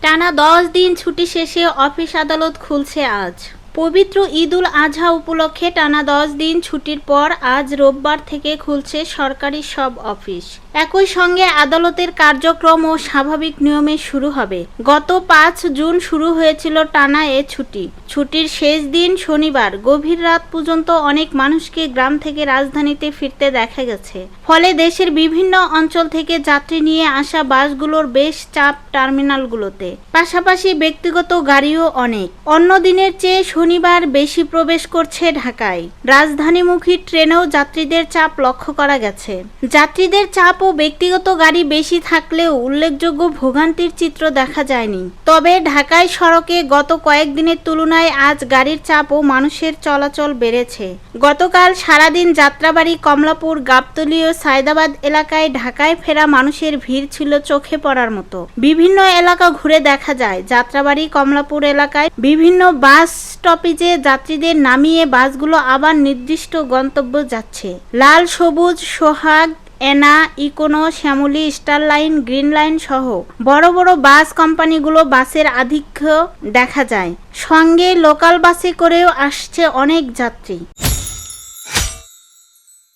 টানা 10 দিন ছুটি শেষে অফিস আদালত খুলছে আজ। পবিত্র ঈদুল আজহা উপলক্ষে টানা 10 দিন ছুটির পর আজ রোববার থেকে খুলছে সরকারি সব অফিস। একই সঙ্গে আদালতের কার্যক্রম ও স্বাভাবিক নিয়মে শুরু হবে। গত 5 জুন শুরু হয়েছিল টানা এ ছুটি। ছুটির শেষ দিন শনিবার গভীর রাত পর্যন্ত অনেক মানুষকে গ্রাম থেকে রাজধানীতে ফিরতে দেখা গেছে। ফলে দেশের বিভিন্ন অঞ্চল থেকে যাত্রী নিয়ে আসা বাসগুলোর বেশ চাপ টার্মিনালগুলোতে। পাশাপাশি ব্যক্তিগত গাড়িও অনেক। অন্য দিনের চেয়ে শনিবার বেশি প্রবেশ করছে ঢাকায়। রাজধানীমুখী ট্রেনেও যাত্রীদের চাপ লক্ষ্য করা গেছে। যাত্রীদের চাপ ও ব্যক্তিগত গাড়ি বেশি থাকলেও উল্লেখযোগ্য ভোগান্তির চিত্র দেখা যায়নি। তবে ঢাকায় সড়কে গত কয়েকদিনের তুলনায় আজ গাড়ির চাপ ও মানুষের চলাচল বেড়েছে। গতকাল সারাদিন যাত্রাবাড়ি, কমলাপুর, গাবতলী ও সায়দাবাদ এলাকায় ঢাকায় ফেরা মানুষের ভিড় ছিল চোখে পড়ার মতো। বিভিন্ন এলাকা ঘুরে দেখা যায় যাত্রাবাড়ি, কমলাপুর এলাকায় বিভিন্ন বাস স্টপেজে যাত্রীদের নামিয়ে বাসগুলো আবার নির্দিষ্ট গন্তব্যে যাচ্ছে। লাল, সবুজ, Sohag, Ena, Econo, Shyamoli, Star Line, Green Line সহ বড় বড় বাস কোম্পানিগুলো বাসের আধিক্য দেখা যায়। সঙ্গে লোকাল বাসে করেও আসছে অনেক যাত্রী।